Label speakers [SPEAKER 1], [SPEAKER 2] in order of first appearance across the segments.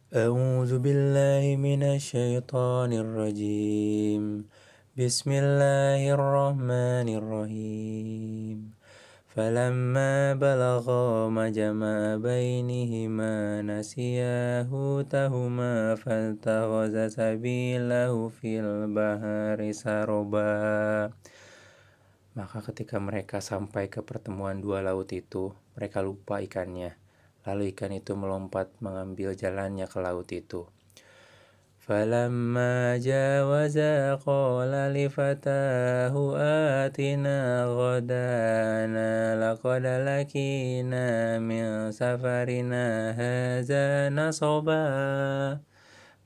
[SPEAKER 1] أعوذ بالله من الشيطان الرجيم بسم الله الرحمن الرحيم فلما بلغا مجمع بينهما نسيا حوتهما فاتخذ سبيله في البحر سربا. Maka ketika mereka sampai ke pertemuan dua laut itu, mereka lupa ikannya. Lalu ikan itu melompat mengambil jalannya ke laut itu. Falamma jawaza qala li fatahu atina ghadana laqad lakina min safarina hadza nasaba.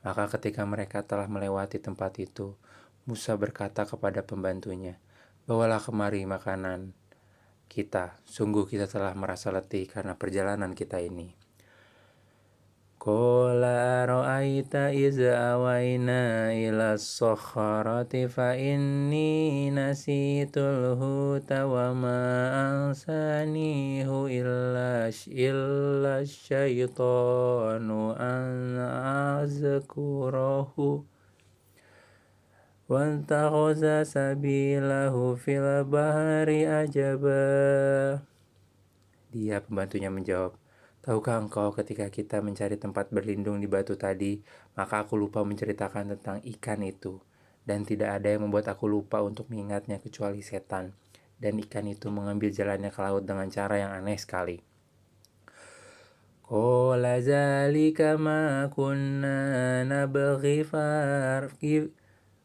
[SPEAKER 1] Maka ketika mereka telah melewati tempat itu, Musa berkata kepada pembantunya, "Bawalah kemari makanan kita, sungguh kita telah merasa letih karena perjalanan kita ini." Qala ara'aita iz awaina ila as-sakharati fa inni nasitul huta wa ma ansanihu illa syaitanu an azkurahu وَاتَّخَذَ سَبِيلَهُ فِي الْبَحْرِ عَجَبًا. Dia pembantunya menjawab, "Tahukah engkau ketika kita mencari tempat berlindung di batu tadi, maka aku lupa menceritakan tentang ikan itu, dan tidak ada yang membuat aku lupa untuk mengingatnya kecuali setan, dan ikan itu mengambil jalannya ke laut dengan cara yang aneh sekali." Qala zalika ma kunna nabghi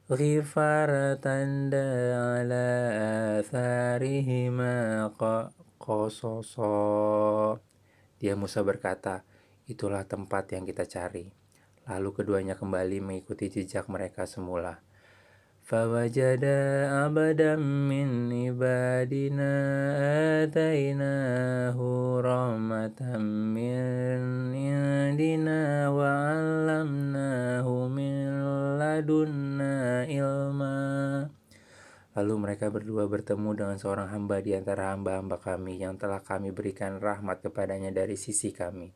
[SPEAKER 1] Ghifaratan ala atharihima qasoso. Dia Musa berkata, "Itulah tempat yang kita cari." Lalu keduanya kembali mengikuti jejak mereka semula. Fawajada abdan min ibadina atainahu rahmatan min indina wa 'allamnahu min ladunna ilma. Lalu mereka berdua bertemu dengan seorang hamba di antara hamba-hamba kami yang telah kami berikan rahmat kepadanya dari sisi kami,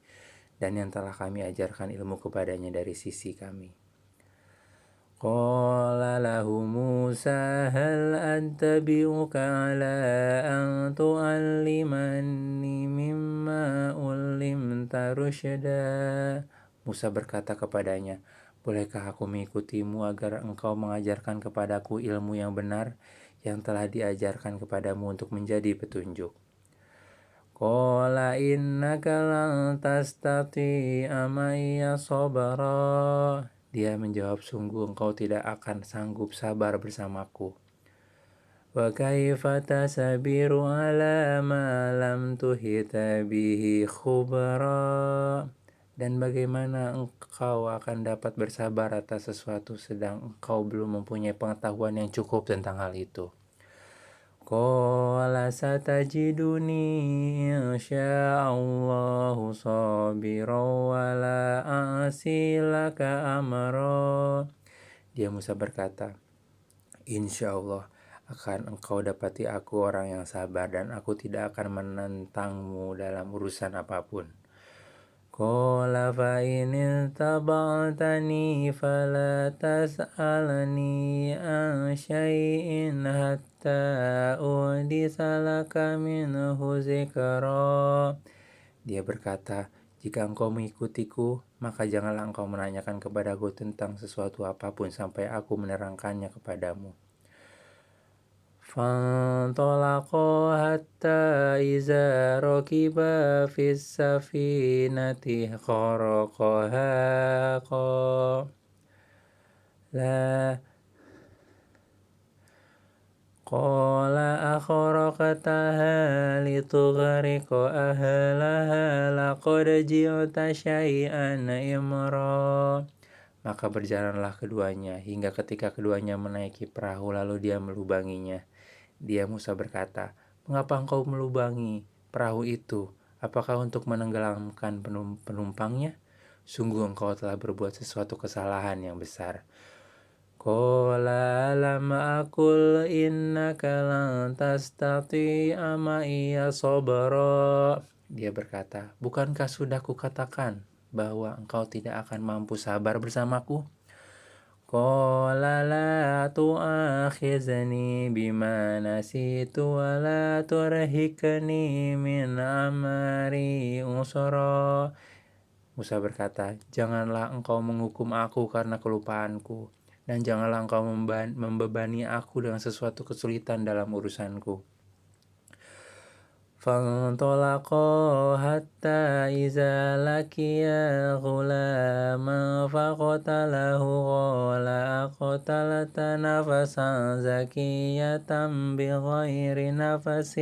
[SPEAKER 1] dan yang telah kami ajarkan ilmu kepadanya dari sisi kami. Qala lahu Musa hal attabi'uka ala an tu'allimani mimma ulimta rusyda. Musa berkata kepadanya, "Bolehkah aku mengikutimu agar engkau mengajarkan kepadaku ilmu yang benar yang telah diajarkan kepadamu untuk menjadi petunjuk?" Qala innaka lan tastati'a ma'iya sabara. Dia menjawab, "Sungguh engkau tidak akan sanggup sabar bersamaku." Wa kaifa tasabiru ala ma lam tuhita bihi khubra. Dan bagaimana engkau akan dapat bersabar atas sesuatu sedang engkau belum mempunyai pengetahuan yang cukup tentang hal itu. Qala satajiduni insya'allahu sabiran wa la a'silaka amra. Dia Musa berkata, "Insya Allah akan engkau dapati aku orang yang sabar dan aku tidak akan menentangmu dalam urusan apapun." Qala fa in taba'tani fala tas'alni an syai'in hatta uhdisa laka minhu zikra. Dia berkata, "Jika engkau mengikutiku, maka janganlah engkau menanyakan kepadaku tentang sesuatu apapun sampai aku menerangkannya kepadamu." Fantalaqa hatta iza rakiba fis safinati kharaqaha qala akharaqtaha litughriqa ahlaha laqad ji'ta syai'an imra. Maka berjalanlah keduanya hingga ketika keduanya menaiki perahu lalu dia melubanginya. Dia Musa berkata, "Mengapa engkau melubangi perahu itu? Apakah untuk menenggelamkan penumpangnya? Sungguh engkau telah berbuat sesuatu kesalahan yang besar." Qala lam aqul innaka lan tastati'a ma'iya sabra. Dia berkata, "Bukankah sudah kukatakan bahwa engkau tidak akan mampu sabar bersamaku? Qala la tu'akhizni bima nasitu wa la turhikni min amri usra. Musa berkata, janganlah engkau menghukum aku karena kelupaanku, dan janganlah engkau membebani aku dengan sesuatu kesulitan dalam urusanku. فانطلقا حتى إذا لقيا غلاما فقتله قال أقتلت نفسا زكية بغير نفس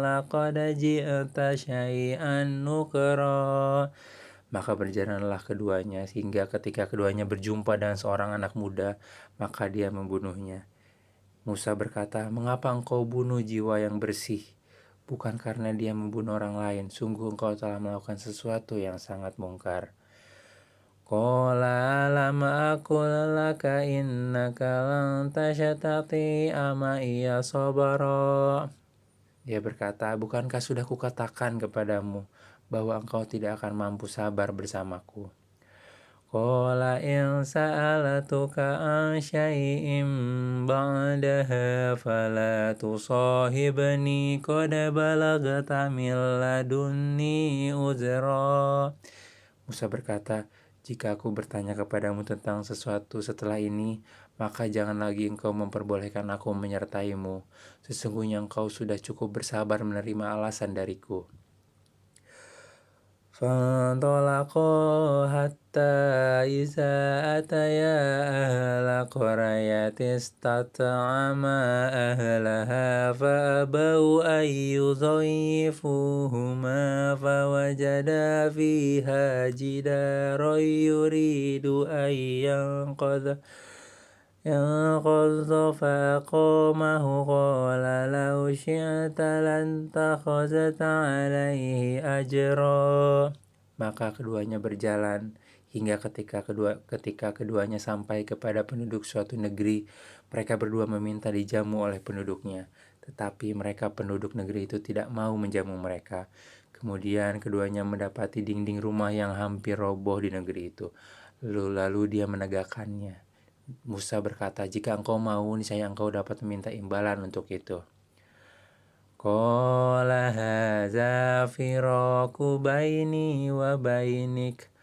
[SPEAKER 1] لقد جئت شيئا نكرا. Maka berjalanlah keduanya sehingga ketika keduanya berjumpa dengan seorang anak muda, maka dia membunuhnya. Musa berkata, mengapa engkau bunuh jiwa yang bersih? Bukan karena dia membunuh orang lain, sungguh engkau telah melakukan sesuatu yang sangat mungkar. Qala alam aqul laka innaka lan tashtati'a ma'iya sabara. Dia berkata, bukankah sudah kukatakan kepadamu bahwa engkau tidak akan mampu sabar bersamaku? Qala in sa'alatuka an syai'in ba'daha fala tusahibni qad balagta min ladunni uzra. Musa berkata, jika aku bertanya kepadamu tentang sesuatu setelah ini, maka jangan lagi engkau memperbolehkan aku menyertaimu. Sesungguhnya engkau sudah cukup bersabar menerima alasan dariku. فانطلقا حتى إذا أتيا أهل قرية استطعما أهلها فأبوا أن يضيفوهما فوجدا فيها جدارا يريد أن ينقض فأقامه قال لو شئت لاتخذت عليه أجرا. Maka keduanya berjalan hingga ketika keduanya sampai kepada penduduk suatu negeri, mereka berdua meminta dijamu oleh penduduknya, tetapi mereka penduduk negeri itu tidak mau menjamu mereka. Kemudian keduanya mendapati dinding rumah yang hampir roboh di negeri itu. Lalu dia menegakkannya. Musa berkata, jika engkau mau, niscaya engkau dapat meminta imbalan untuk itu. Qala hadza firaku baini wa bainik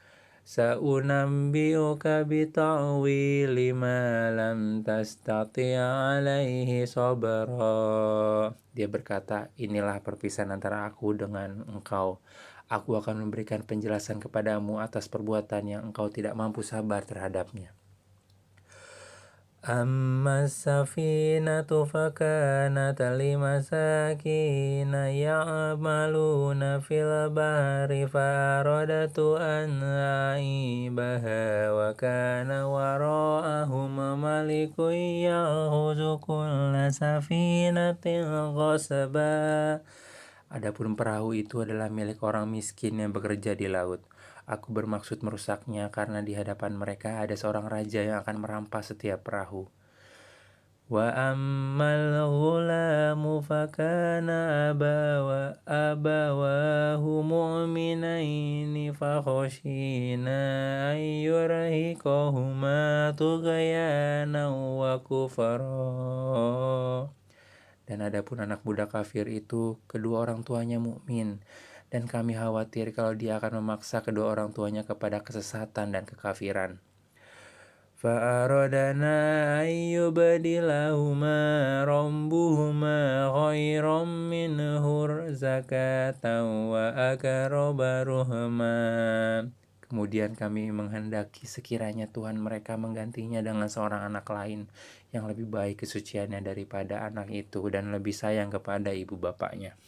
[SPEAKER 1] sa'unabbi'uka bita'wili ma lam tastati' alaihi sabra. Dia berkata, inilah perpisahan antara aku dengan engkau. Aku akan memberikan penjelasan kepadamu atas perbuatan yang engkau tidak mampu sabar terhadapnya. Amma as-safinatu fakanat limasakina ya'maluna fil bahri fa'aradtu an a'ibaha wa kana wara'ahum malikun ya'khudhu kulla safinatin ghasaba. Adapun perahu itu adalah milik orang miskin yang bekerja di laut. Aku bermaksud merusaknya karena di hadapan mereka ada seorang raja yang akan merampas setiap perahu. Wa ammal ghulamu fakana abawahu mu'minaini fakhashina an yurhiqahuma tughyanan wa kufra. Dan adapun anak budak kafir itu, kedua orang tuanya mukmin, dan kami khawatir kalau dia akan memaksa kedua orang tuanya kepada kesesatan dan kekafiran. Fa'aradana ayyubadilahuma rabbuhuma khairan minhu zakatan wa aqraba ruhma. Kemudian kami menghendaki sekiranya Tuhan mereka menggantinya dengan seorang anak lain yang lebih baik kesuciannya daripada anak itu dan lebih sayang kepada ibu bapaknya.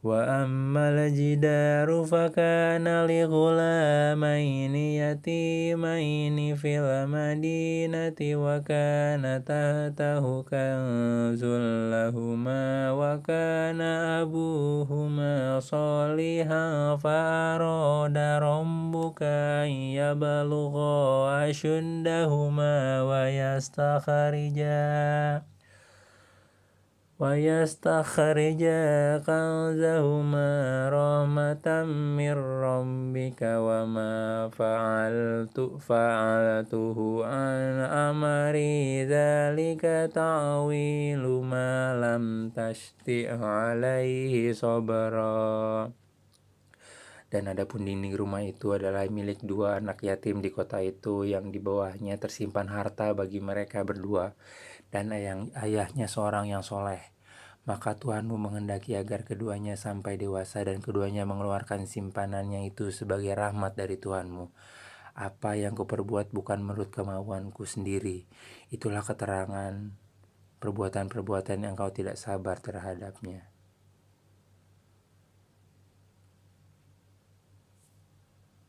[SPEAKER 1] Wa ammal jidaru fakana li ghulamaini yatimaini fil madinati wa kana tahtahu kanzul lahuma wa kana abuhuma salihan fa arada rabbuka yablugha ashuddahuma wa yastakhrija ويستخرج كنزهما رحمة من ربك وما فعلته عن أمري ذلك تعويل ما لم تستطع عليه صبرا. Dan adapun dinding rumah itu adalah milik dua anak yatim di kota itu, yang di bawahnya tersimpan harta bagi mereka berdua, dan ayahnya seorang yang soleh. Maka Tuhanmu menghendaki agar keduanya sampai dewasa, dan keduanya mengeluarkan simpanannya itu sebagai rahmat dari Tuhanmu. Apa yang kuperbuat bukan menurut kemauanku sendiri. Itulah keterangan perbuatan-perbuatan yang kau tidak sabar terhadapnya.